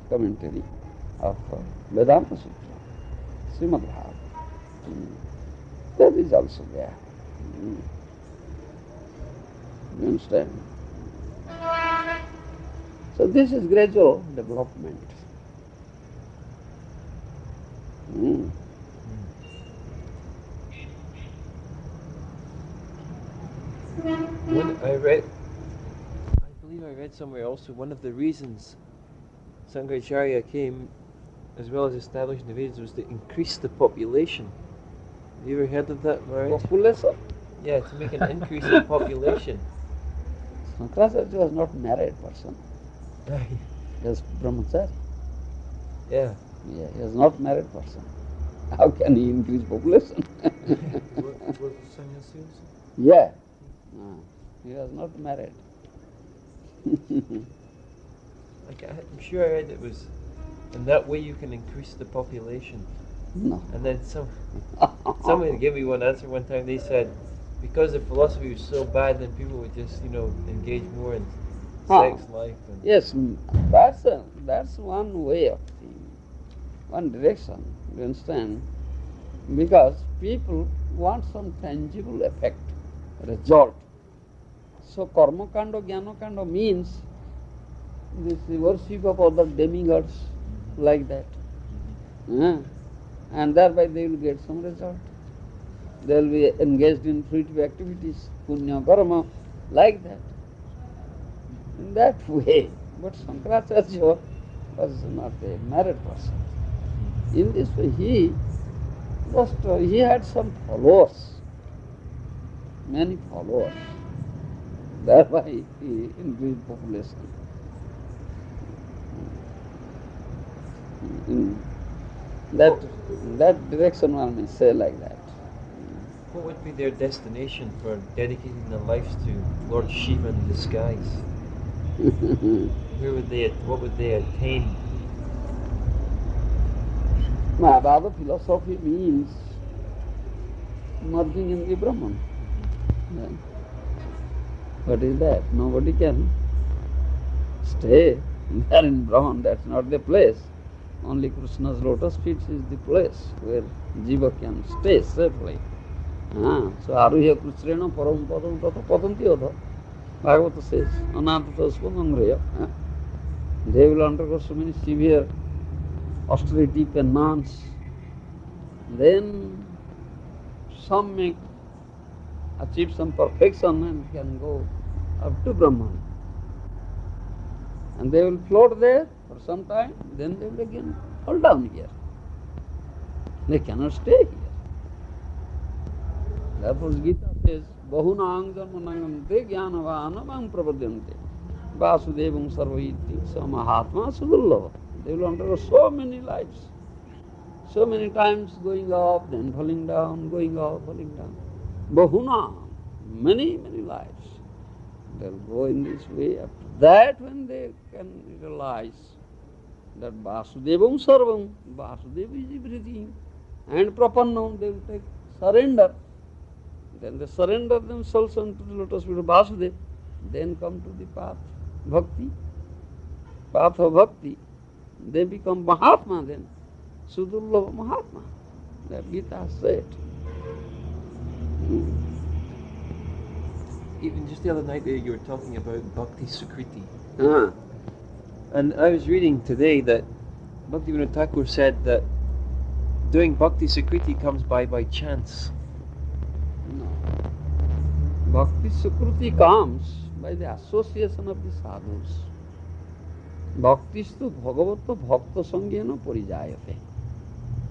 commentary of Vedanta Sutra, Srimad Bhagavatam. That is also there. You understand? So this is gradual development. When I believe I read somewhere also, one of the reasons Sankaracharya came, as well as establishing the Vedas, was to increase the population. Have you ever heard of that, Maharaja? Population? Yeah, to make an increase in population. Sankaracharya was not married person. He was brahmachari. Yeah. Yeah, he was not married person. How can he increase population? Was the sannyasi also? Yeah. He was not married. I'm sure I read it was, in that way you can increase the population. No. And then somebody gave me one answer one time. They said, because the philosophy was so bad, then people would just, engage more in sex life. And Yes, that's one way of thing, one direction. You understand? Because people want some tangible effect, result. So karma kanda, jnana kanda means this worship of other demigods like that. And thereby they will get some result. They will be engaged in fruitive activities, punya, karma, like that. In that way. But Sankaracharya was not a married person. In this way, he had some followers, many followers. Thereby he increased population. In that direction one may say like that. what would be their destination for dedicating their lives to Lord Shiva in disguise? What would they attain? Maharaja philosophy means merging in the Brahman. Yeah. What is that? Nobody can stay there in Brahman, that's not the place. Only Krishna's lotus feet is the place where Jiva can stay safely. So Aruhya Krishrena Param Padam Tata Padanti Odha. Bhagavata says, Anatata Swamangraya. They will undergo so many severe austerity, penance. Then some may achieve some perfection and can go up to Brahman. And they will float there for some time, then they will again fall down here. They cannot stay here. Therefore Gita says, Bahunang janmanangante jnanavanamam prapadyante Vasudevam sarvaiti samahatma sudullava. They will undergo so many lives, so many times going up, then falling down, going up, falling down. Bahuna, many, many lives. They will go in this way. After that, when they can realize that Vasudevam sarvam, Vasudeva is everything, and Prapannam, they will take surrender. Then they surrender themselves unto the lotus feet of Vasudeva. Then come to the path Bhakti, path of Bhakti. They become Mahatma then, Sudullava Mahatma. That Gita has said. Even just the other night you were talking about Bhakti Sukriti. And I was reading today that Bhaktivinoda Thakur said that doing Bhakti Sukriti comes by chance. No. Bhakti Sukriti comes by the association of the sadhus. Bhaktistu bhagavato bhakta sangyena parijayate.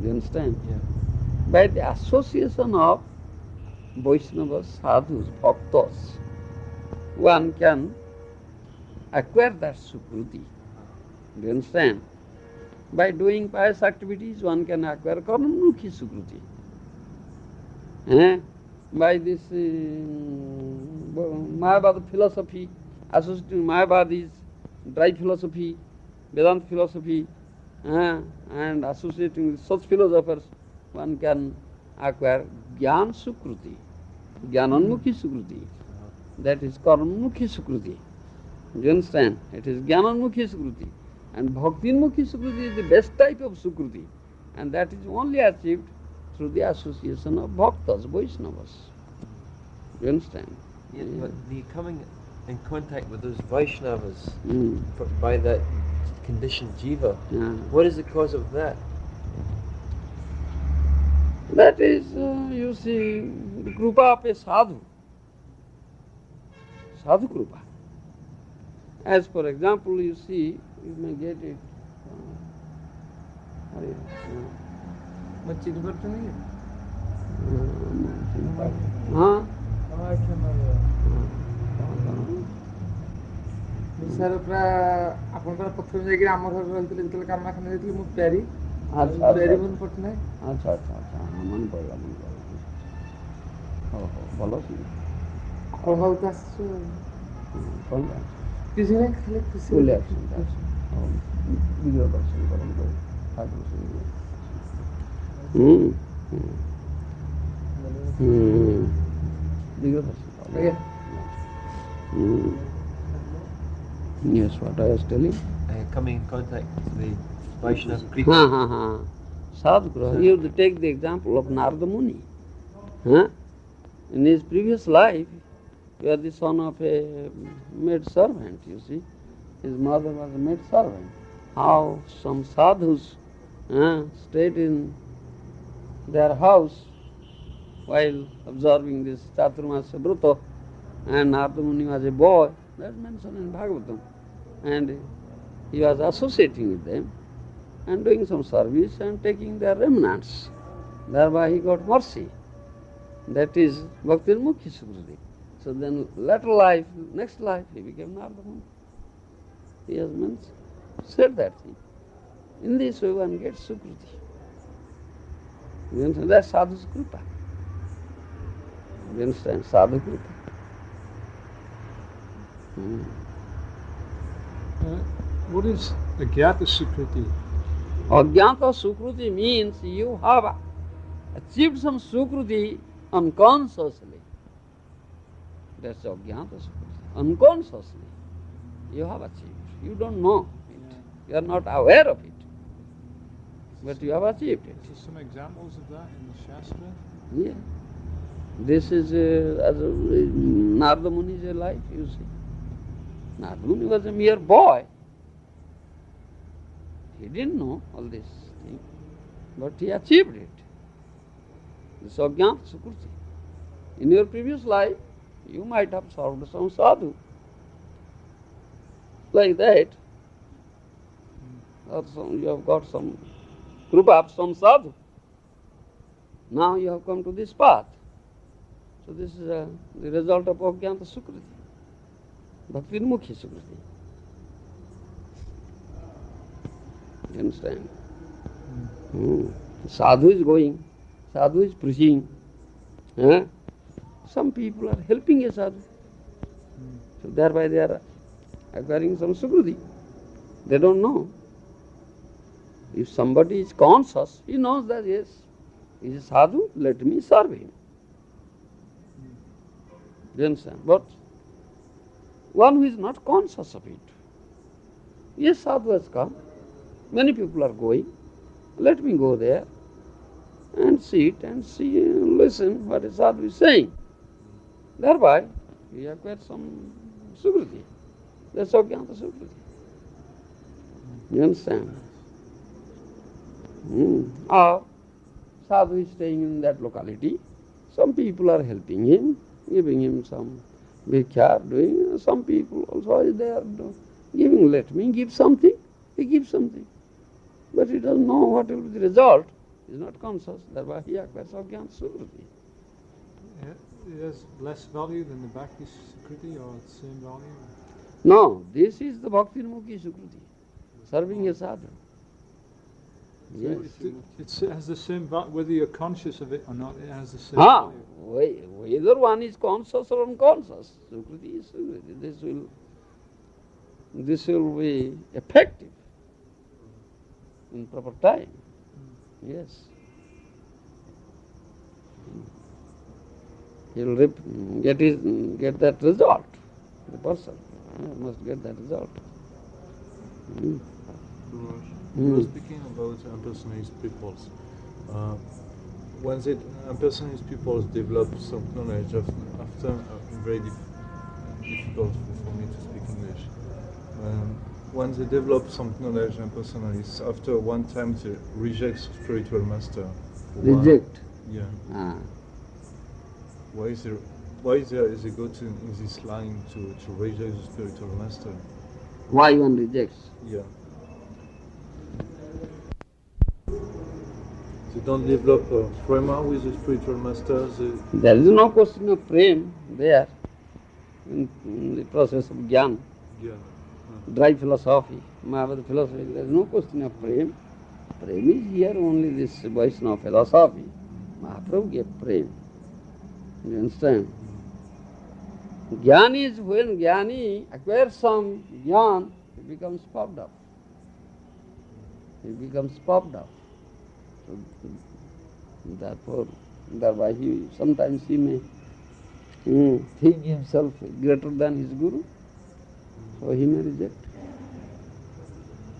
Do you understand? Yeah. By the association of Vaishnavas, sadhus, bhaktas, one can acquire that Sukriti. Do you understand? By doing pious activities, one can acquire Karmamukhi Sukriti. By this Mayavada philosophy, associating Mayavadi's dry philosophy, Vedanta philosophy, and associating with such philosophers, one can acquire Jnana Sukriti, Jnananmukhi Sukriti. That is Karmamukhi Sukriti. Do you understand? It is Jnananmukhi Sukriti. And Bhakti-mukhi Sukruti is the best type of Sukruti. And that is only achieved through the association of Bhaktas, Vaishnavas. You understand? Yeah, but the coming in contact with those Vaishnavas Mm. by that conditioned jiva, Yeah. what is the cause of that? That is, you see, the Krupa of a sadhu. Sadhu Krupa. As for example, you see, you may get it. Sir ପୁରା ଆପଣଙ୍କର ପ୍ରଥମେ ଯାଇକି ଆମ ଘରେ ରହିଥିଲେ ଯେତେବେଳେ କାମାଖାନା ଯାଇଥିଲି ମୁଁ ପ୍ୟାରି ପ୍ୟାରିମୋହନ ପଟ୍ଟନାୟକ ଆଚ୍ଛା ଆଚ୍ଛା ଆଚ୍ଛା ମନେ ପଡ଼ିଲା ହଉ ହଉ ଭଲ ଅଛି ଆପଣଙ୍କ ପାଖକୁ ଆସିଛୁ କ'ଣ କିଛି ନାହିଁ ଖାଲି ଖୁସି ବୁଲି ଆସୁଛନ୍ତି ହଉ ବିଗ୍ରହ ଦର୍ଶନ କରନ୍ତୁ ଠାକୁର ବିଗ୍ରହ ଦର୍ଶନ ଆଜ୍ଞା Yes, what I was telling. Coming in contact with the Vaishnava Ha Kripa. ha ha. Sadhguru. You have to take the example of Narada Muni. Huh? In his previous life, he was the son of a maid servant, you see. His mother was a maid servant. How some sadhus stayed in their house while observing this Chaturmasya Vrata, and Narada Muni was a boy. That's mentioned in Bhagavatam. And he was associating with them and doing some service and taking their remnants. Thereby he got mercy. That is Bhakti-mukhi Sukruti. So then later life, next life, he became Narada Muni. He has said that thing. In this way one gets Sukruti. You understand? That's Sadhu's Kripa. You understand? Sadhu Kripa. What is Agyata Sukriti? Ajnata Sukruti means you have achieved some Sukruti unconsciously. That's Ajnata Sukruti. Unconsciously you have achieved. You don't know it. You are not aware of it. But you have achieved it. So some examples of that in the Shastra? Yeah. This is Narada Muni's life, you see. Narada Muni was a mere boy. He didn't know all this thing, but he achieved it. This Ajnata Sukruti. In your previous life, you might have served some sadhu. Like that. Or you have got some group of some sadhu. Now you have come to this path. So this is the result of Ajnata Sukruti. Bhakti-mukhi Sukruti. You understand? Sadhu is going, sadhu is preaching. Some people are helping a sadhu. So thereby they are acquiring some Sukruti. They don't know. If somebody is conscious, he knows that yes, he is a sadhu, let me serve him. You understand? But one who is not conscious of it, yes, sadhu has come, many people are going, let me go there and sit and see and listen what a sadhu is saying. Thereby, we acquire some Sukruti. That's Ajnata Sukruti. You understand? Or sadhu is staying in that locality, some people are helping him, giving him some bhikkha, doing, some people also they are giving, let me give something, he gives something. But he doesn't know what will be the result, he is not conscious, thereby he acquires Ajnata Sukruti. It has less value than the Bhakti Sukriti or the same value? No, this is the Bhakti-mukhi Sukruti, serving a sadhu. Yes. It has the same value, whether you're conscious of it or not, it has the same value. Whether one is conscious or unconscious, Sukruti is Sukruti. This will be effective in proper time. Yes. He will get that result. The person must get that result. You were speaking about impersonalist peoples. When the impersonalist peoples develop some knowledge after very difficult for me to speak English. When they develop some knowledge impersonalists, after one time they reject spiritual master. Reject? Yeah. Ah. Why is they go in this line to reject the spiritual master? Why one rejects? Yeah. They don't develop prema with the spiritual master. There is no question of prem there in the process of jnana. Yeah. Dry philosophy, Mahabharata philosophy, there is no question of prem. Prem is here only this Vaishnava philosophy. Mahaprabhu gave prem. You understand? Jnana is when jnani acquires some jnana, he becomes puffed up. He becomes puffed up. So, therefore, thereby sometimes he may think himself greater than his guru, so he may reject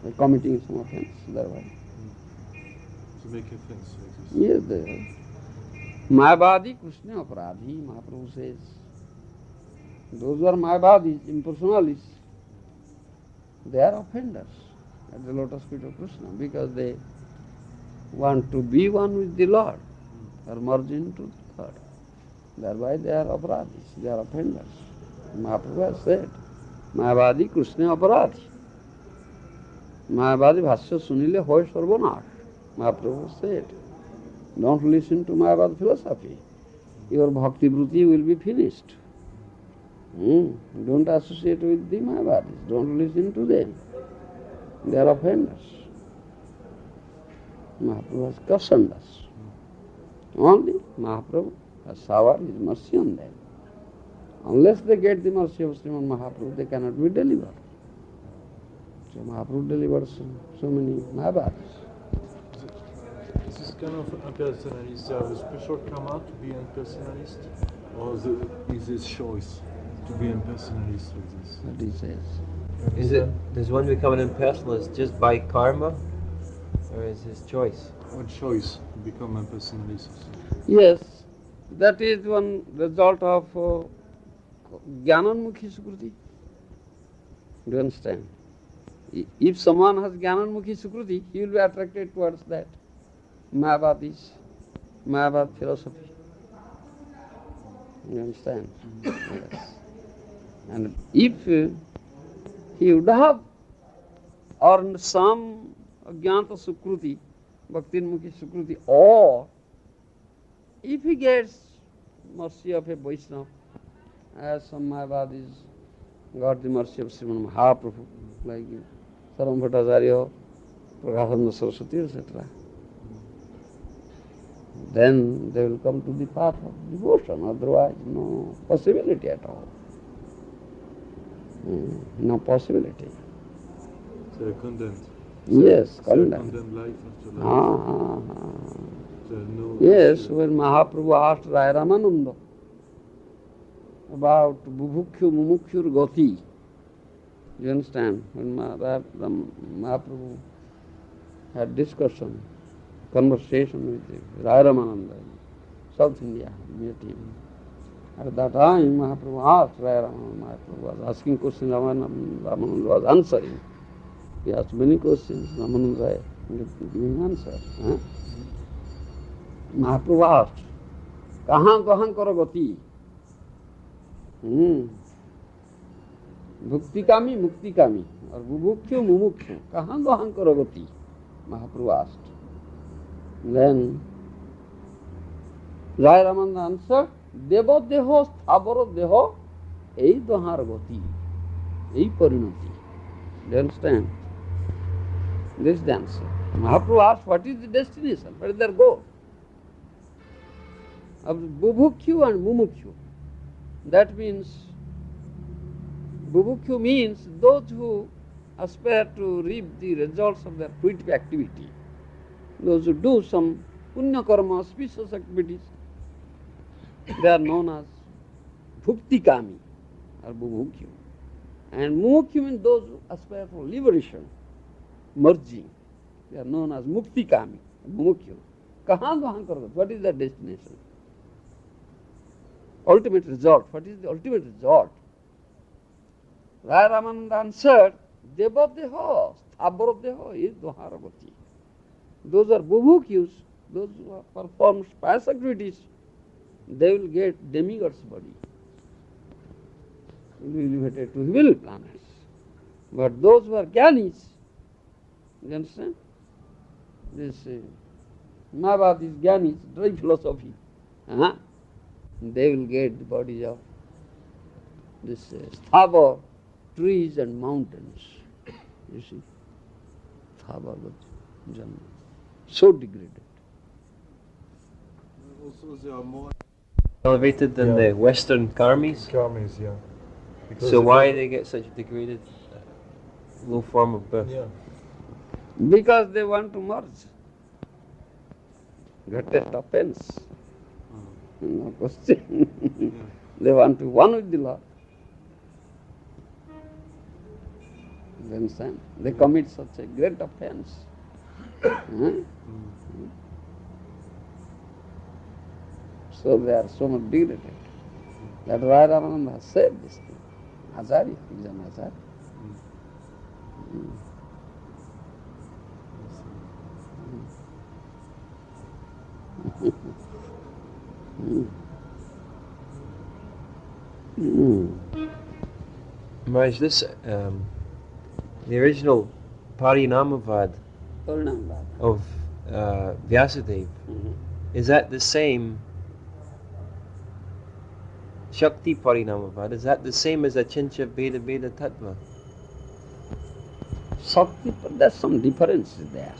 by committing some offense thereby. To make offense like this. Yes, they are. Mayavadi Krishna Aparadhi, Mahaprabhu says. Those who are Mayavadis, impersonalists, they are offenders at the lotus feet of Krishna because they want to be one with the Lord or merge into the Lord. Thereby they are aparadhis, they are offenders. Mahaprabhu has said, Mayavadi Krishna Aparadhi. Mayavadi Bhashya Sunile Hoy Sarvanash. Mahaprabhu said, don't listen to Mayavadi philosophy. Your bhakti vruti will be finished. Don't associate with the Mayavadis. Don't listen to them. They are offenders. Mahaprabhu has cautioned us. Only Mahaprabhu has showered his mercy on them. Unless they get the mercy of Srimad Mahaprabhu, they cannot be delivered. So Mahaprabhu delivered so many Mayavadis. This kind of impersonalist, they have a special karma to be impersonalist, or is this choice to be impersonalist like this? That he says. Is it, does one become an impersonalist just by karma, or is his choice? What choice to become impersonalist? Yes, that is one result of Jnananmukhi Sukruti. Do you understand? If someone has Jnananmukhi Sukruti, he will be attracted towards that. Mayavad philosophy. You understand? Yes. And if he would have earned some Jnana Sukruti, Bhaktinmukhi Sukruti, or if he gets mercy of a Vaishnava, as some Mayavadis got the mercy of Srimad Mahaprabhu, like Sarvam Bhattacharya, Prakashananda Saraswati, etc., then they will come to the path of devotion, otherwise no possibility at all. No possibility. They are condemned. Yes, they are condemned. condemned life after life. No Yes, when Mahaprabhu asked Rai Ramananda about Bubhukshu Mumukshur Gati, you understand? When Mahaprabhu had discussion, conversation with Rai Ramananda in South India, met him. At that time, Mahaprabhu asked Rai Ramananda, Mahaprabhu was asking questions, Ramananda was answering. He asked many questions, Ramananda giving answer. Mahaprabhu asked, kahan karo gati? Bhukti kami, mukti kami, or bubhukshu, mumukshu, kahan karo gati? Mahaprabhu asked. Then Rai Ramananda answered, Devo deho, sthabaro deho, ei dohar gati, ei parinati. Do you understand? This is the answer. Mahaprabhu asked, what is the destination? Where is their goal? Of bubhukshu and mumukshu. That means, bubhukshu means those who aspire to reap the results of their fruitive activity. Those who do some punya karma, auspicious activities, they are known as bhukti kami or bubhukshu. And mumukshu means those who aspire for liberation. merging. They are known as Mukti Kami, Mukhi. Kahan wahan karo? What is the destination? Ultimate result. What is the ultimate result? Raya Ramananda answered, Deva Deha, Thabara Deha is Dvaharavati. Those are Bhubukyus, those who have performed pious activities, they will get demigod's body. Will be elevated to heavenly planets. But those who are Jnanis, you understand? This Mayavadis, Jnanis, dry philosophy, they will get the bodies of this Sthava, trees and mountains. You see, Sthava, Janma. So degraded. Also, they are more elevated than the Western karmis. karmis, yeah. Because So why they get such degraded, low form of birth? Yeah. Because they want to merge. Greatest offense. No question. They want to be one with the Lord. You understand? They commit such a great offense. So they are so much degraded. That Raya Ramananda has said this thing. Acharya, he is an Acharya. Maharaj, this, the original Parinamavad Parinamavad. of Vyasadeva, is that the same Shakti Parinamavad? Is that the same as Achincha Veda Veda Tattva? Shakti, there's some difference there.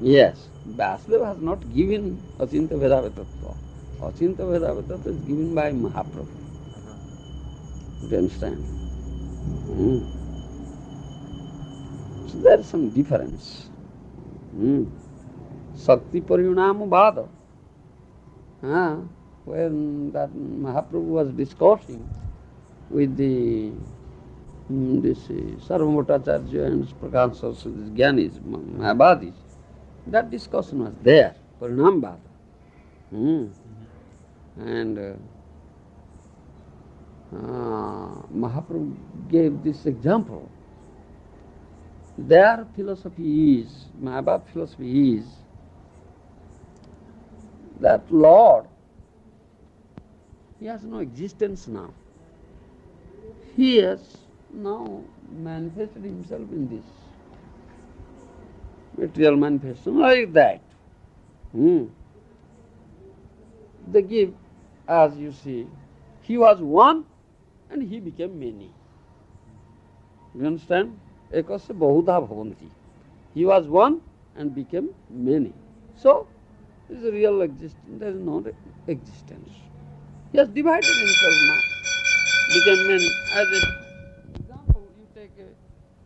Yes, Vyasadeva has not given Achinta Vedaveta Tattva. Achinta Vedaveta Tattva is given by Mahaprabhu. Do you understand? So there is some difference. Shakti Parinamavad. When that Mahaprabhu was discussing with the this Sarvamotacharya and Prakash Saraswati, these Jnanis, Mayavadis, that discussion was there, Parinamavad. And Mahaprabhu gave this example. Their philosophy is, Mayavad philosophy is, that Lord, He has no existence now. He has now manifested Himself in this material manifestation like that. They give, as you see, He was one and He became many. You understand? Ekasya bahudha bhavanti. He was one and became many. So, there is a real existence, there is no existence. He has divided Himself now, became many. As an example, you take a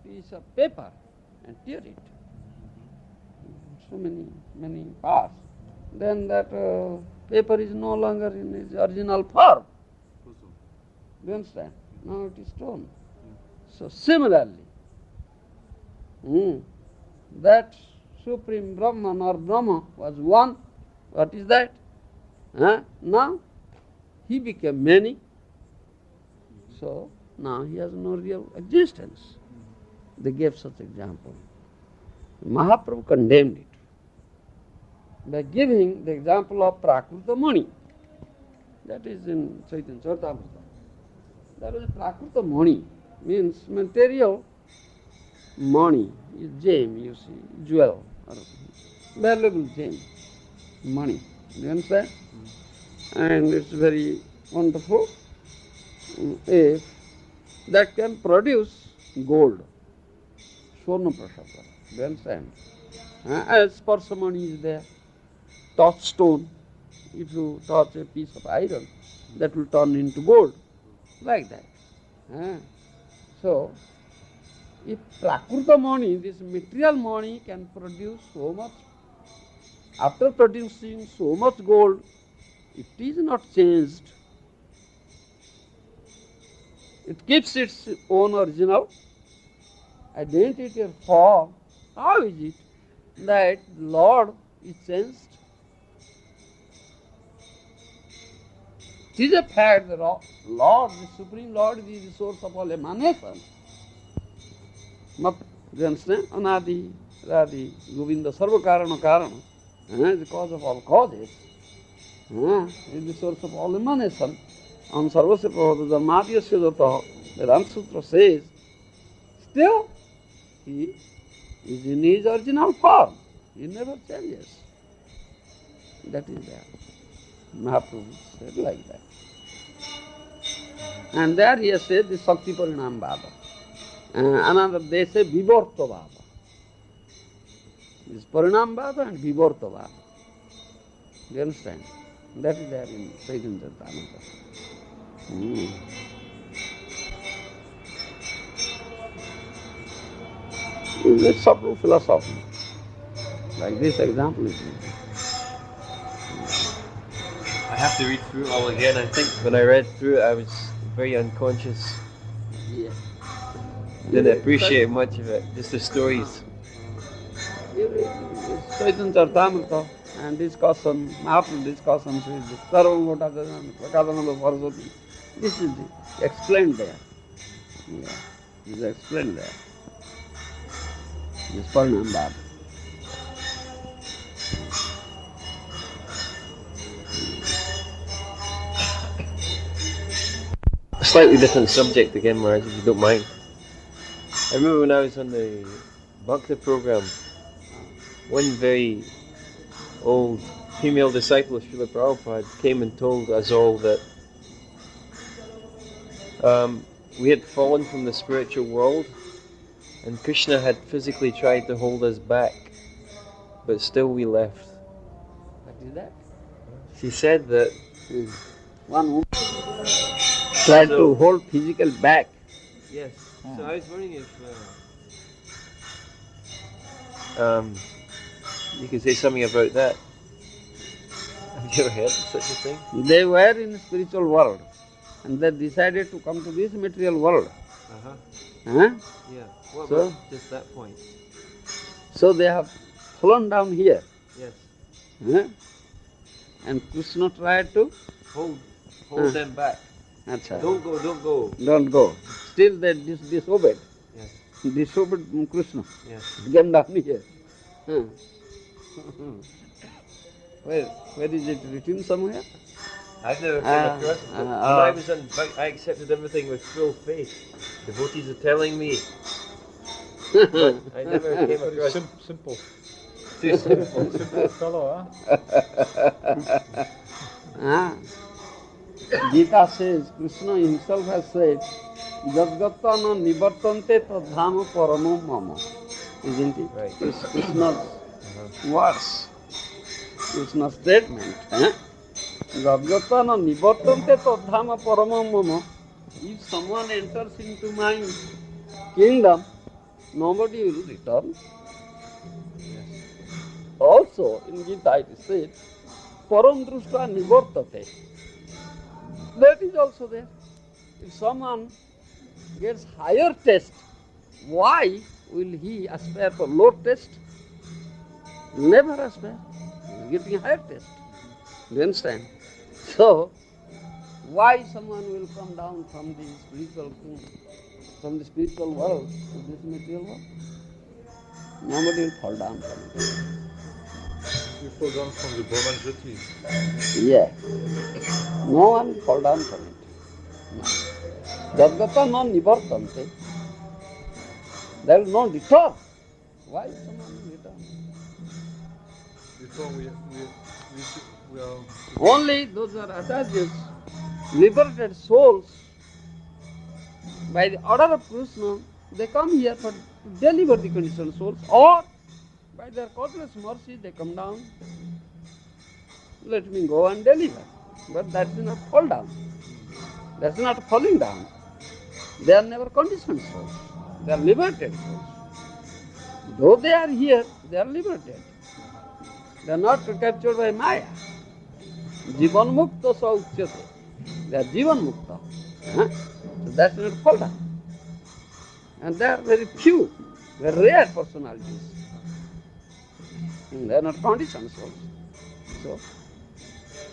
piece of paper and tear it. So many parts. Then that paper is no longer in its original form. Do you understand? Now it is torn. So similarly, that Supreme Brahman or Brahma was one. What is that? Now He became many. So now He has no real existence. They gave such example. Mahaprabhu condemned it by giving the example of Prakruta Mani. That is in Chaitanya Charitamrita. That is Prakruta Mani, means material money, is gem, you see, jewel, or valuable gem, money. Do you understand? And it's very wonderful if that can produce gold, Swarna Prasada. Do you understand? As parsimony is there, touchstone, if you touch a piece of iron, that will turn into gold, like that. So, if Prakruta money, this material money can produce so much, after producing so much gold, it is not changed. It keeps its own original identity or form, How is it that Lord is changed? It is a fact that Lord, the Supreme Lord, is the source of all emanation. Do you understand? Anadi, Radi, Govinda, Sarva Karana Karana, the cause of all causes, is the source of all emanation. On Sarvasya Prabhupada Dharmadhyasya Dataha, Vedanta Sutra says, still, he is in his original form. He never changes. That is there. Mahaprabhu said like that. And there he has said the Shakti Parinam Vada. Another they say Vivarta Vada. This Parinam Vada and Vivarta Vada. Do you understand? That is there in Chaitanya Charitamrita. It's a subtle philosophy. Like this example is I have to read through it all again. I think when I read through it, I was very unconscious. yeah. Didn't appreciate much of it, just the stories. Chaitanya Charitamrita and discussion, Mahaprabhu discussions with the Sarvam Gotadana Saraswati. This is explained there. Yeah, this is explained there. This Parinam Vada. Slightly different subject again, Maharaj, if you don't mind. I remember when I was on the Bhakti program, one very old female disciple of Srila Prabhupada came and told us all that we had fallen from the spiritual world and Krishna had physically tried to hold us back, but still we left. What is that? She said that One woman tried to hold physical back. yes. So I was wondering if you could say something about that. Have you ever heard of such a thing? They were in the spiritual world and they decided to come to this material world. Huh? Yeah. What So- about just that point? So they have fallen down here. Yes. Huh? And Krishna tried to Hold Huh. them back. Achha, Don't go, don't go. don't go. Still they disobeyed. Yes. Disobeyed Krishna. Yes. Came down here. Huh. Where is it written somewhere? I've never came across it. But when I was on, I accepted everything with full faith. Devotees are telling me. But I never came Very across simple. too simple. Simple fellow, Ah. Gita says, Krishna himself has said, Jadgata na nivartante tadhama paramo mama. Isn't it? Right. It's Krishna's words. Krishna's statement. Jadgata na nivartante tadhama paramo mama. If someone enters into my kingdom, nobody will return. Also, in Gita it is said, param drushta nivartate. That is also there. If someone gets higher taste, why will he aspire for low taste? Never aspire. He is getting higher taste. Do you understand? So, why someone will come down from the spiritual world to this material world? Nobody will fall down from it. You fall down from the Brahman Jyoti. Yeah. No one will fall down from it. No. Jadgata non nivartante. There is no return. Why someone will return? Before we are Only those are acharyas, liberated souls, by the order of Krishna, they come here for to deliver the conditioned souls, or by their causeless mercy they come down. Let me go and deliver. But that is not fall down. That is not falling down. They are never conditioned souls. They are liberated souls. Though they are here, they are liberated. They are not captured by Maya. Jivan Mukta sa uchyate. They are Jivan Mukta. So that is not fall down. And they are very few, very rare personalities. They are not conditioned souls. So,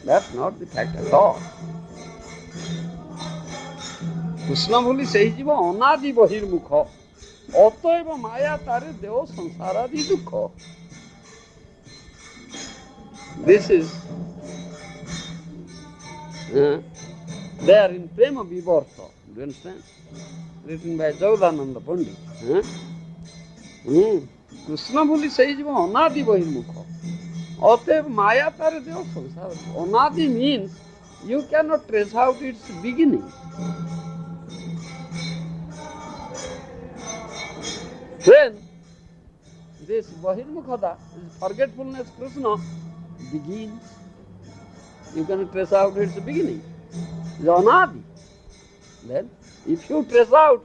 that's not the fact at all. Krishna boli sehi jiva anadi bahirmukha অতএব মায়া তারে দেও সংসারাদি দুঃখ. This is there in Prema Vivarta. Do you understand? Written by Jagadananda Pandit. Krishna boli sehi jiva anadi bahirmukha অতএব মায়া তারে দেও সংসারাদি. Anadi means you cannot trace out its beginning. When this Bahirmukhada, this forgetfulness Krishna begins, you can trace out its beginning. It's anadi. Then, if you trace out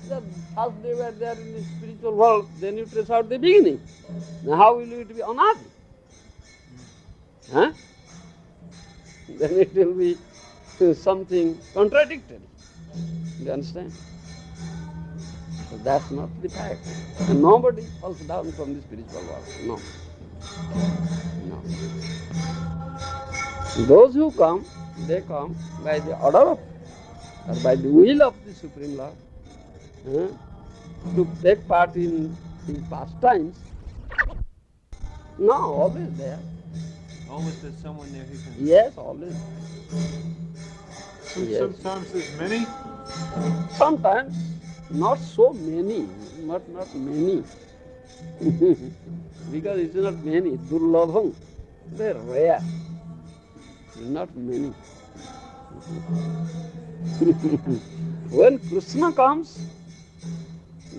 that first they were there in the spiritual world, then you trace out the beginning. Now how will it be anadi? Huh? Then it will be something contradictory. You understand? So that's not the fact. And nobody falls down from the spiritual world. No. No. Those who come, they come by the order of, or by the will of the Supreme Lord, to take part in pastimes. No, always there. Always there's someone there who can... Yes, always. Yes. Sometimes there's many? Sometimes. Not so many, not many. Because it's not many. Durlabham, they're rare. Not many. When Krishna comes,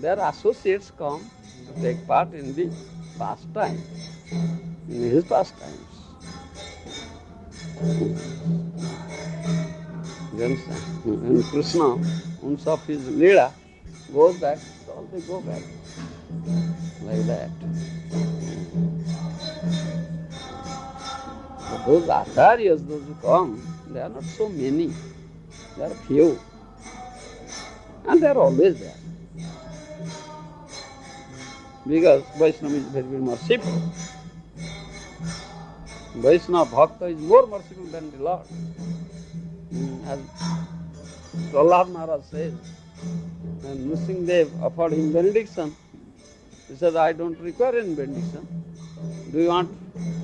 their associates come to take part in the pastime, in his pastimes. You understand? When Krishna, once of his Leela, goes back, all they go back. Like that. But those acharyas, those who come, they are not so many. They are few. And they are always there. Because Vaishnava is very, very merciful. Vaishnava Bhakta is more merciful than the Lord. As Prahlad Maharaj says, and Nrsimhadev offered him benediction. He said, I don't require any benediction. Do you want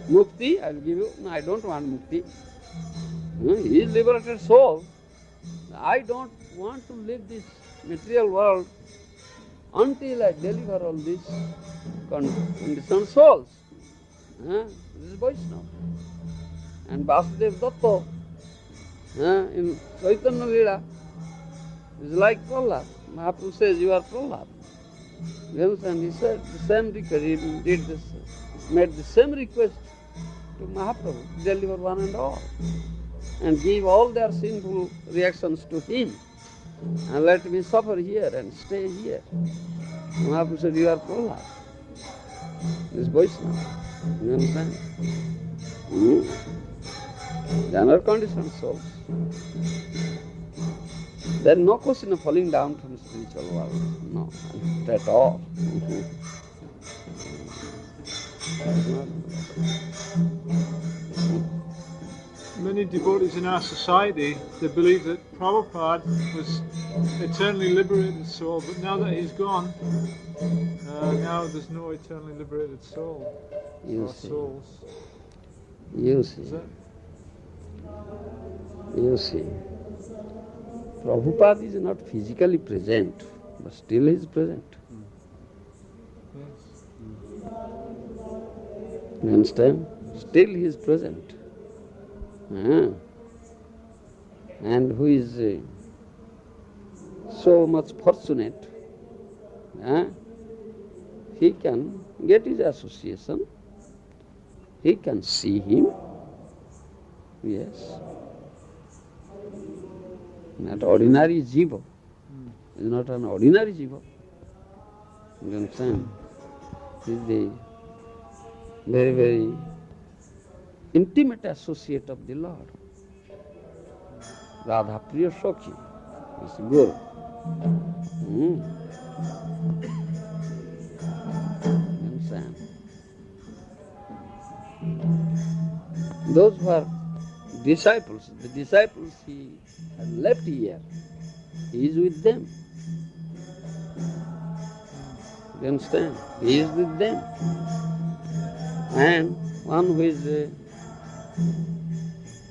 Mukti? I will give you. No, I don't want Mukti. He is liberated soul. I don't want to live this material world until I deliver all these conditioned souls. This is Vaishnava. And Vasudev Datta, in Chaitanya Leela, is like Prahlad. Mahaprabhu says, you are Prahlad. And he said the same request, he made the same request to Mahaprabhu, deliver one and all, and give all their sinful reactions to him, and let me suffer here and stay here. Mahaprabhu said, you are Prahlad. This Vaishnava. You understand? They are not conditioned souls. There is no question of falling down from the spiritual world. No, not at all. Many devotees in our society, they believe that Prabhupada was eternally liberated soul, but now that he's gone, now there's no eternally liberated soul. You or see. souls. You see. Is that? You see. Prabhupada is not physically present, but still he is present. Yes. You understand? Still he is present. And who is so much fortunate, he can get his association, he can see him, yes. Not ordinary jiva. Is not an ordinary jiva. You understand? He is the very, very intimate associate of the Lord. Radha Priya Shokhi is Gour. You understand? Those who are disciples, the disciples he has left here, he is with them. You understand? He is with them. And one who is a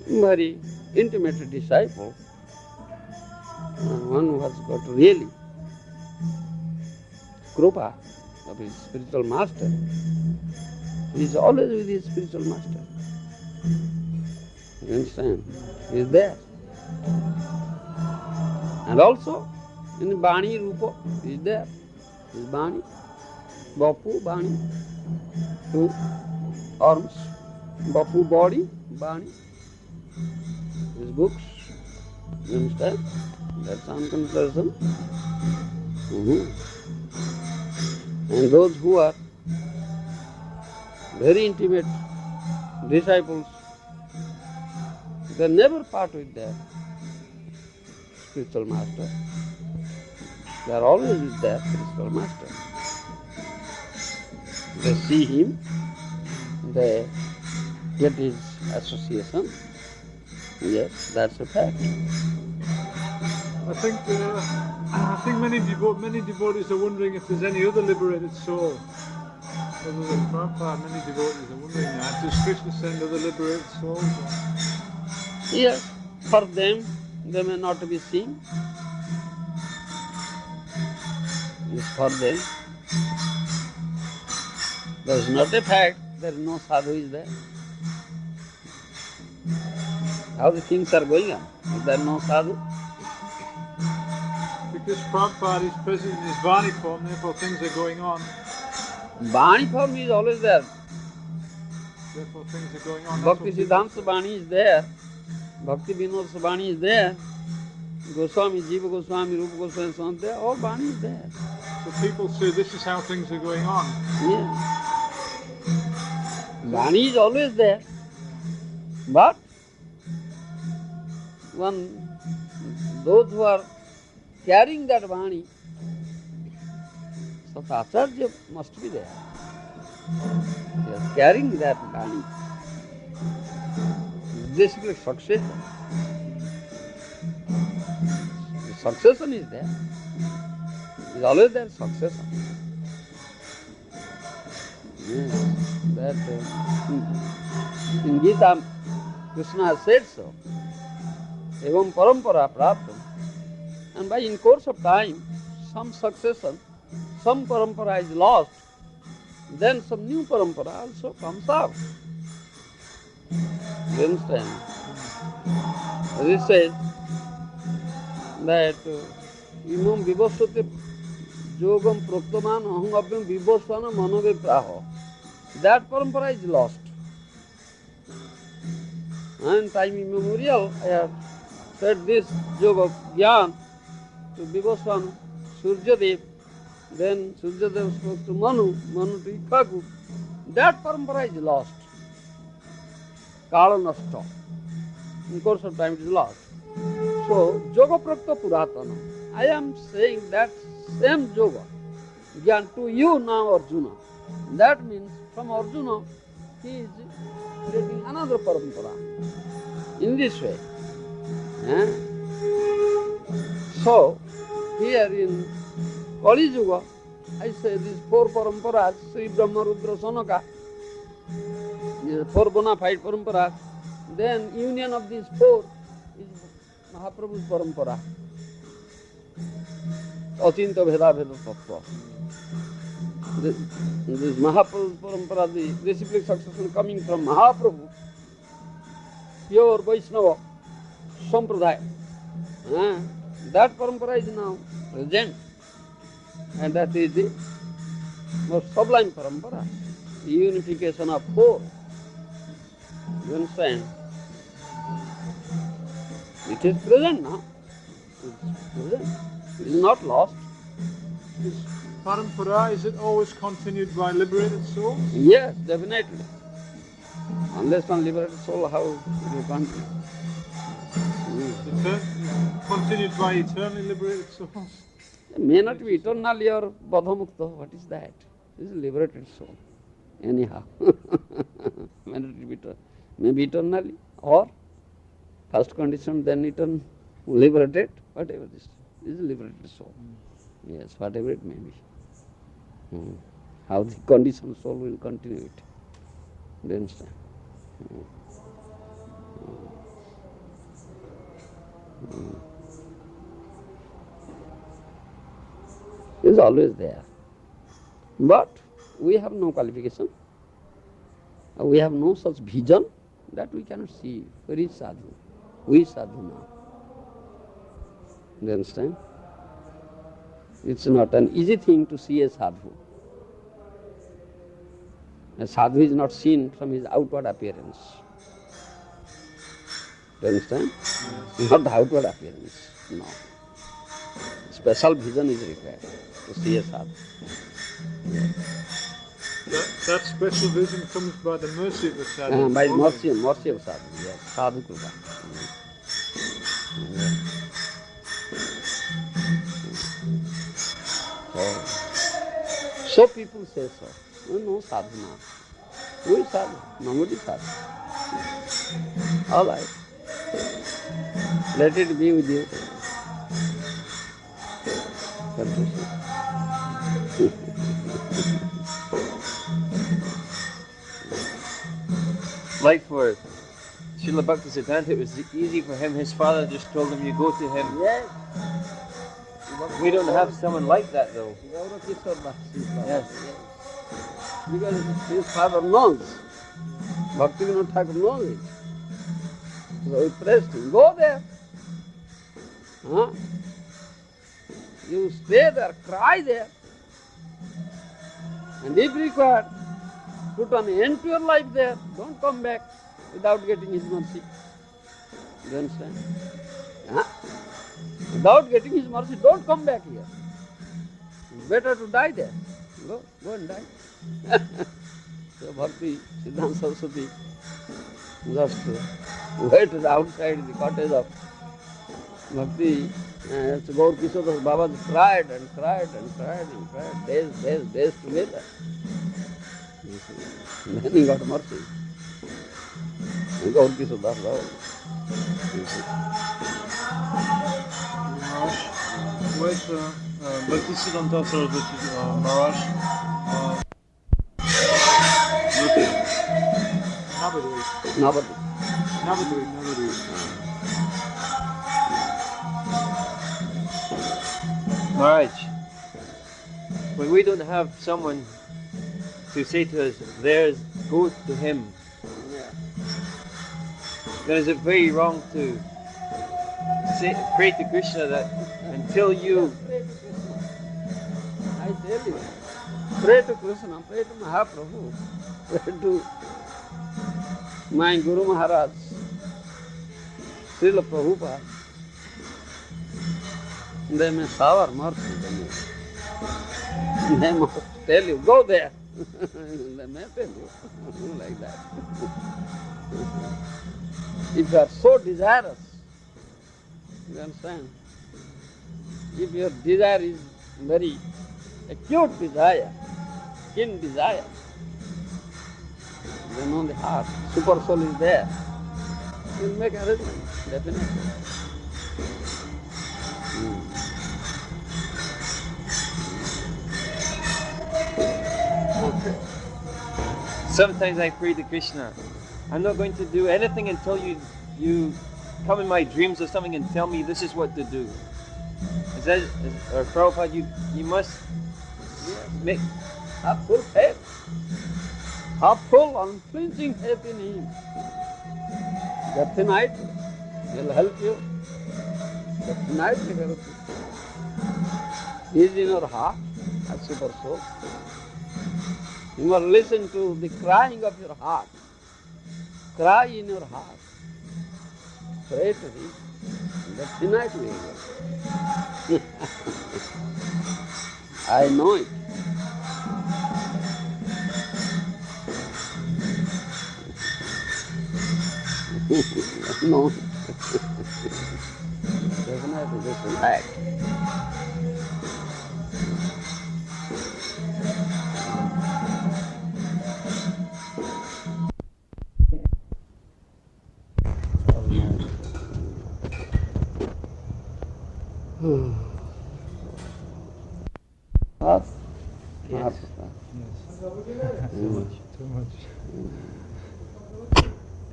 very intimate disciple, one who has got really krupa of his spiritual master, he is always with his spiritual master. You understand? He is there. And also in Bani Rupa, he is there. He is Bani, Bapu, Bani, two arms, Bapu body, Bani, his books. You understand? That's uncontroversial. And those who are very intimate disciples, they never part with their spiritual master. They are always with their spiritual master. They see him, they get his association. Yes, that's a fact. I think many devotees are wondering if there's any other liberated soul other than Prabhupada. Many devotees are wondering that. Does Krishna send other liberated souls? Yes, for them, they may not be seen. Yes, for them. There is not a fact, there is no sadhu is there. How the things are going on? Is there no sadhu? Because Prabhupada is present in his Vani form, therefore things are going on. Vani form is always there. Therefore things are going on. Bhakti Siddhanta Vani is there. Bhakti Vinod Vani is there. Goswami, Jiva Goswami, Rupa Goswami, so on there. All Vani is there. So people say this is how things are going on. Yeah. Vani is always there. But those who are carrying that Vani, so Acharya must be there. He is carrying that Vani. This is succession. The succession is there. It is always there, succession. Yes, that in Gita, Krishna has said so. Evam parampara praptam. And by in course of time, some succession, some parampara is lost, then some new parampara also comes out. You understand? As it says that imam vivasvate yogam proktaman aham abhyam vivasvana manave praha. That parampara is lost. And time immemorial, I have said this yoga of Gyan to Vivasvana, Surjadev, then Surjadev spoke to Manu, Manu to Ikhaku. That parampara is lost. Kala nasta. In course of time it is lost. So, Yoga Prakta Puratana. I am saying that same yoga, Gyan to you now, Arjuna. That means from Arjuna, he is creating another parampara. In this way. So, here in Kali Yuga, I say these four paramparas, Sri Brahma Rudra Sanaka, these four bona fide paramparas, then union of these four is Mahaprabhu's parampara. Achinta Veda Veda Tattva. This Mahaprabhu's parampara, the reciprocal succession coming from Mahaprabhu, pure Vaishnava, Sampradaya. That parampara is now present. And that is the most sublime parampara, the unification of four. You understand? It is present now. It is present. It is not lost. Is parampara, is it always continued by liberated souls? Yes, definitely. Unless one liberated soul, how you continue? Continued by eternally liberated souls? It may not be eternally or Badhamukta. What is that? This is liberated soul. Anyhow. May not be maybe eternally, or first condition, then eternal, liberated, whatever this is liberated soul. Yes, whatever it may be. How the conditioned soul will continue it. Do you understand? It is always there. But we have no qualification. We have no such vision that we cannot see. Where is sadhu? Who is sadhu now? Do you understand? It's not an easy thing to see a sadhu. A sadhu is not seen from his outward appearance. Do you understand? Not the outward appearance, no. Special vision is required to see a sadhu. That special vision comes by the mercy of the sadhu. By mercy of sadhu, yes. Sadhu Kripa. So people say so. No sadhana. Who is sadhu? Nobody is sadhu. All right. Let it be with you. Like for Srila Bhaktisiddhanta, it was easy for him. His father just told him, you go to him. Yes. We don't have someone like that though. Yes. Because his father knows. Bhaktivinoda Thakur knows it. So he pressed him, go there. Huh? You stay there, cry there. And if required, put an end to your life there. Don't come back without getting his mercy. Do you understand? Huh? Without getting his mercy, don't come back here. It's better to die there. Go and die. So Bhakti Siddhanta Saraswati just waited outside the cottage of Bhakti. Gour Kishodas Baba cried and cried and cried and cried, days together. Then he got mercy. Gour Kishodas Baba. With Bhaktisiddhanta Saraswati Maharaj, Navadvip. Maharaj, when we don't have someone to say to us, go to him, then is it very wrong to pray to Krishna that until you... I tell you, pray to Krishna, pray to Mahaprabhu, pray to my Guru Maharaj, Srila Prabhupada. They may shower mercy on you. They must tell you, go there. They may tell you, like that. If you are so desirous, you understand? If your desire is very acute desire, keen desire, then on the heart, super soul is there. You will make arrangement, definitely. Sometimes I pray to Krishna, I'm not going to do anything until you come in my dreams or something and tell me this is what to do. Or Prabhupada, you must make... Have full faith. Have full, unflinching faith in him. That tonight will help you. That tonight will help you. He is in your heart, a super soul. You must listen to the crying of your heart. Cry in your heart. Pray to him. That tonight will help. I know it. No. Definitely, just relax.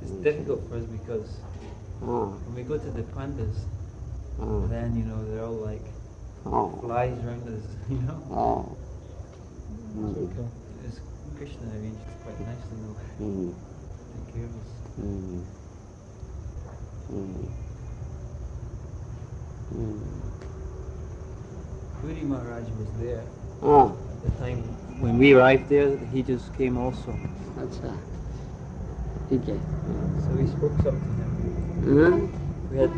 It's difficult for us because when we go to the pandas, then they're all like flies around us, It's Krishna arranged it quite nicely though. Take care of us. Puri Maharaj was there at the time when we arrived there. He just came also. Acha. Okay. So we spoke some to him. We had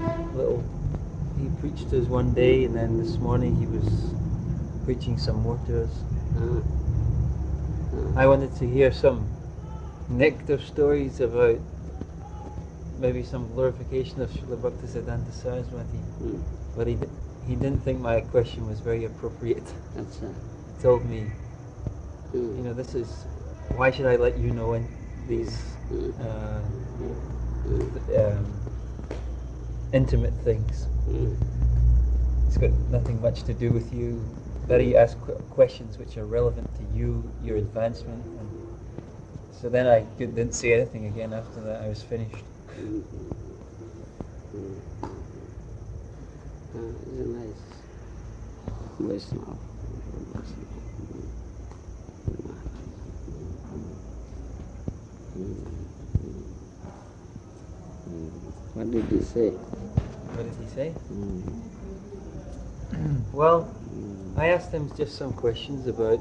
he preached to us one day, and then this morning he was preaching some more to us. I wanted to hear some nectar stories about maybe some glorification of Srila Bhaktisiddhanta Saraswati, but he didn't think my question was very appropriate. Acha. He told me, this is, why should I let you know in these intimate things? It's got nothing much to do with you. Better you ask questions which are relevant to you, your advancement. And so then I didn't say anything again after that. I was finished. It's a nice Vaishnava. What did he say? What did he say? Well, I asked him just some questions about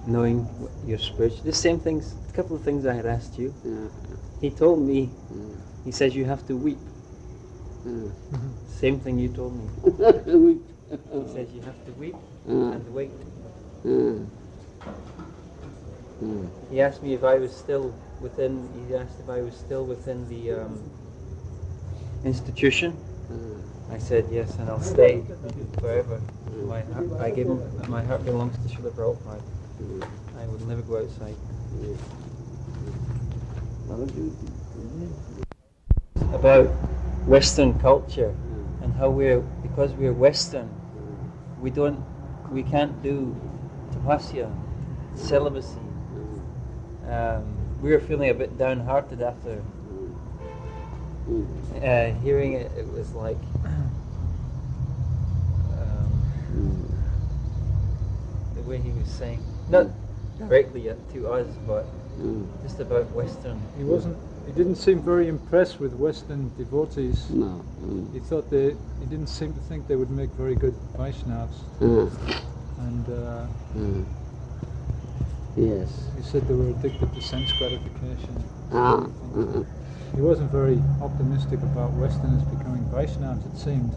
knowing your spiritual. The same things, a couple of things I had asked you. He told me, he says you have to weep. Same thing you told me. He says you have to weep and wait. He asked me if I was still within. He asked if I was still within the institution. I said yes, and I'll stay forever. I gave him, my heart belongs to Srila Prabhupada. I would never go outside. About Western culture and how because we're Western, we can't do tapasya, celibacy. We were feeling a bit downhearted after hearing it. It was like the way he was saying, not directly to us, but just about Western. He didn't seem very impressed with Western devotees. No. He didn't seem to think they would make very good Vaishnavas. And Yes. he said they were addicted to sense gratification. Mm-hmm. He wasn't very optimistic about Westerners becoming Vaishnavas, it seemed.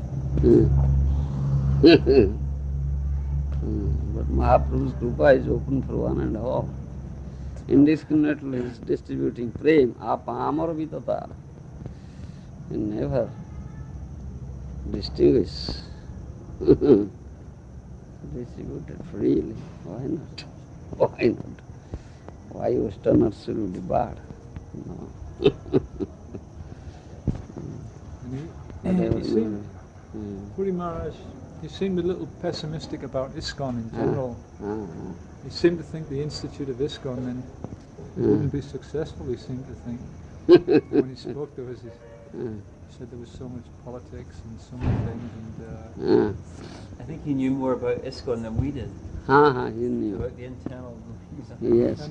But Mahaprabhu's Krupa is open for one and all. Indiscriminately is distributing prem, apamar vitata. He never distinguish. Distributed freely. Why not? Why not? Why Westerners should be bad? No. Puri Maharaj, he seemed a little pessimistic about ISKCON in general. He seemed to think the Institute of ISKCON then wouldn't be successful, he seemed to think. When he spoke to us, he said there was so much politics and so many things. And I think he knew more about ISKCON than we did. He knew. About the internal. Yes.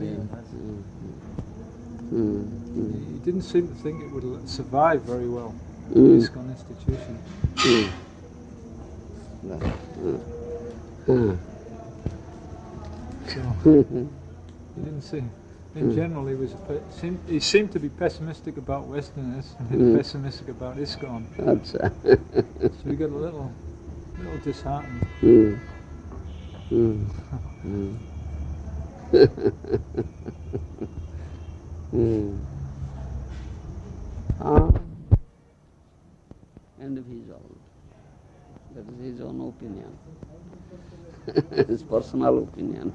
he didn't seem to think it would survive very well, the ISKCON institution. So, he didn't seem, in general, he seemed to be pessimistic about Westerners and pessimistic about ISKCON. So we got a little disheartened. End of his own. That is his own opinion. His personal opinion.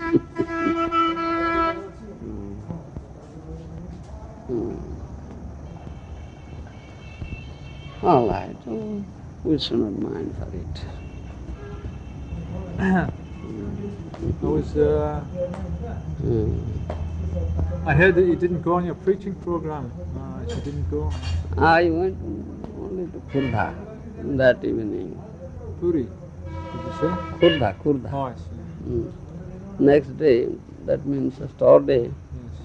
All right, we should not mind for it. I heard that you didn't go on your preaching program. You didn't go. I went only to Khurda that evening. Puri, did you say? Khurda. Oh, I see. Next day, that means Saturday, Yes.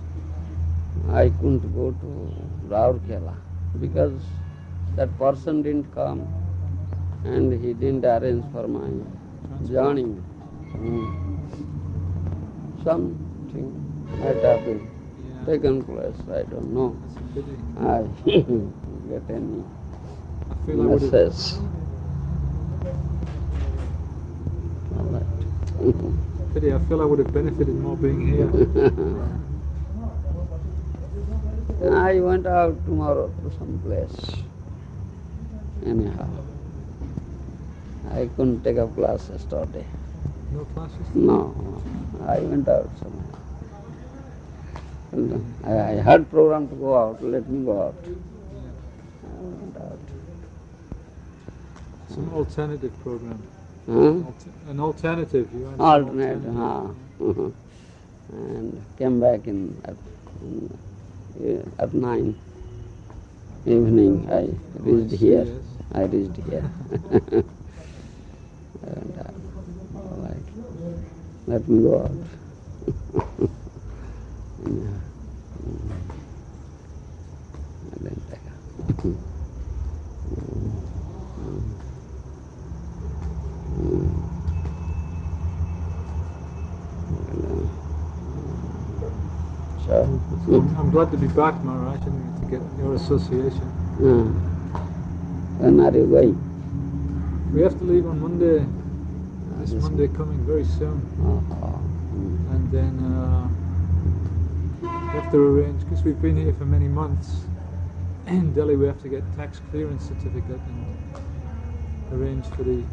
I couldn't go to Raurkela because that person didn't come and he didn't arrange for my joining. Something might have been taken place, I don't know. That's a pity. I get any I feel I would have. message. All right. Pity. I feel I would have benefited more being here. I went out tomorrow to some place. Anyhow, I couldn't take up class yesterday. No classes. No, I went out somewhere. And I had program to go out, let me go out. I went out. Some alternative program. Huh? An alternative. You went to Alternate, alternative. And came back at 9 evening. I reached here. Yes. I reached here. And all right, let me go out. Yeah. I didn't take up. So, I'm glad to be back, Maharaj, and to get your association. when are you going? We have to leave on Monday. This Monday coming very soon. And then we have to arrange, because we've been here for many months. In Delhi we have to get tax clearance certificate and arrange for the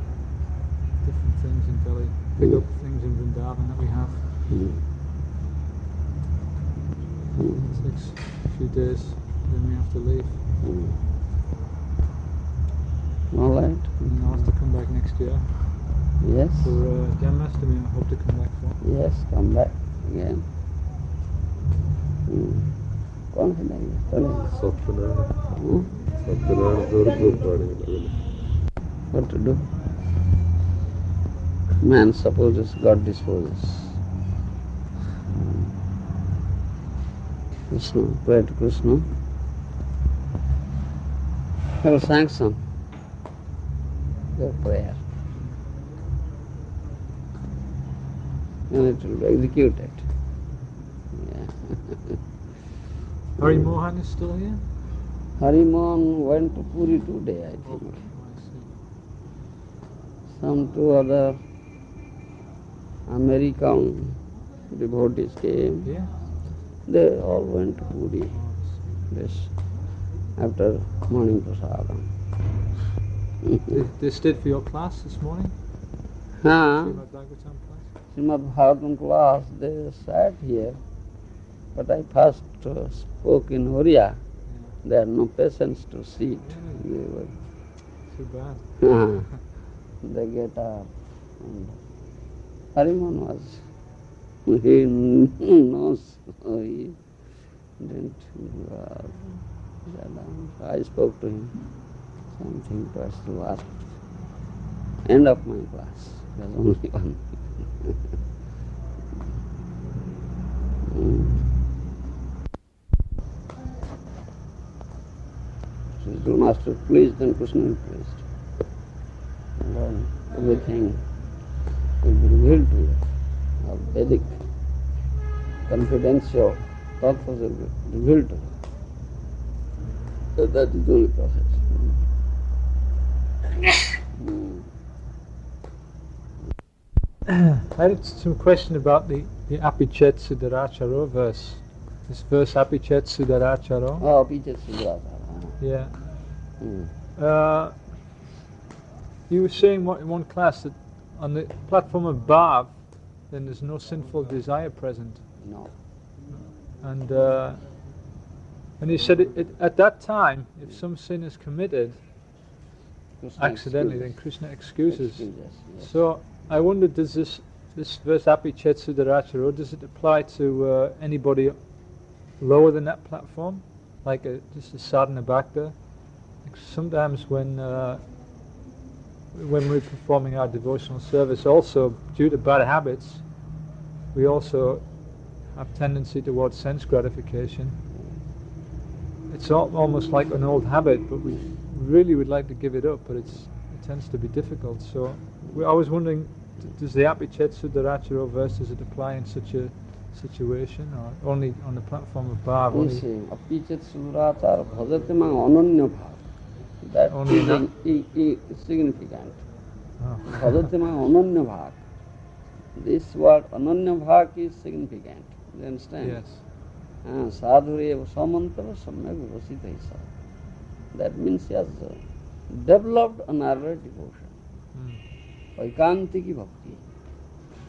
different things in Delhi. Pick up things in Vrindavan that we have. It takes a few days, then we have to leave. All right. And I'll have to come back next year. Yes. For Janmashtami I hope to come back for. Yes, come back again. कौन है नहीं What to do? Man supposes, God disposes. Krishna, pray to Krishna. He will sanction your prayer. And it will be executed. Yeah. Hari Mohan is still here? Hari Mohan went to Puri today, I think. I see. Some 2 other American devotees came. Yeah? They all went to Puri this after morning prasadam. They stayed for your class this morning? Huh? Srimad Bhagavatam class? Srimad Bhagavatam class, they sat here, but I first spoke in Oriya. They had no patience to sit. They were Too bad. they get up. And Hariman was, he knows, so he didn't I spoke to him something towards the last end of my class. There's only one. Sri Master pleased, then Krishna is pleased. And then everything will be revealed to you. Of Vedic, confidential thoughts will be revealed to you. So that is the only process. I had some question about the Apichet Sudaracharo verse. This verse Apichet Sudaracharo. Oh, Apichet Sudaracharo. Yeah. You were saying in one class that on the platform of Bhav, then there's no sinful desire present. No. And you said at that time, if some sin is committed Krishna accidentally, excuses. then Krishna excuses. Excuses, yes. So I wondered, does this this verse Api Chet Sudaracharo, does it apply to anybody lower than that platform? Like just a sadhana bhakta? Like sometimes when we're performing our devotional service, also due to bad habits, we also have tendency towards sense gratification. It's almost like an old habit, but we really would like to give it up, but it tends to be difficult. So I was wondering, does the Apichet Sudaracharo verse, does it apply in such a situation, or only on the platform of bhav? Apichet Sudaracharo bhajate mang ananya bhav. That is significant. Bhajate mang ananya bhav. This word ananya bhav is significant. You understand? Yes. Sadhureva samantara samyak vivasita isa. That means he has developed an ardor devotion. Vaikantiki bhakti.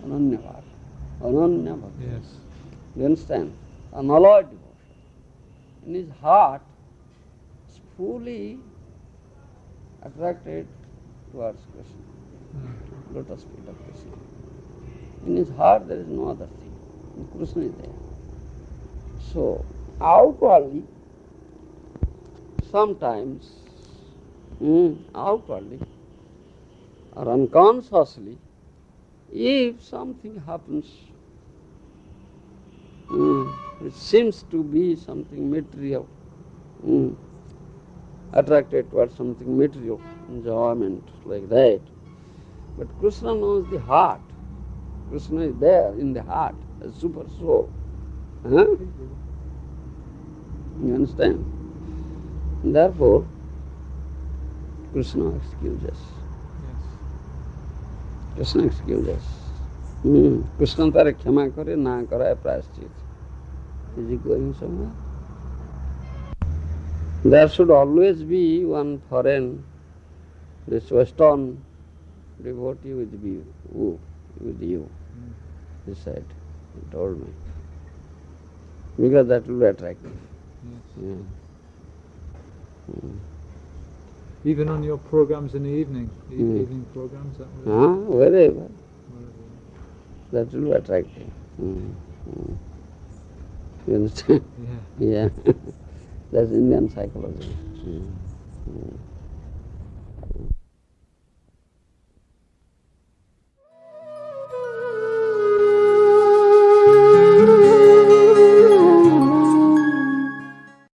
Ananya bhakti. Ananya bhakti. Yes. You understand? Unalloyed devotion. In his heart is fully attracted towards Krishna. Lotus feet of Krishna. In his heart there is no other thing. Krishna is there. So, outwardly, sometimes, outwardly or unconsciously, if something happens, it seems to be something material, attracted towards something material, enjoyment, like that. But Krishna knows the heart. Krishna is there in the heart, a super soul. You understand? Therefore, Krishna excuses. Yes. Krishna excuses. Krishna tara khyama kare, na karaye prayaschit. Is he going somewhere? There should always be one foreign, this Western devotee with you, he said, he told me. Because that will be attractive. Yes. Even on your programs in the evening, evening programs, that will wherever. That will be attractive. You understand? Yeah. Yeah. That's Indian psychology.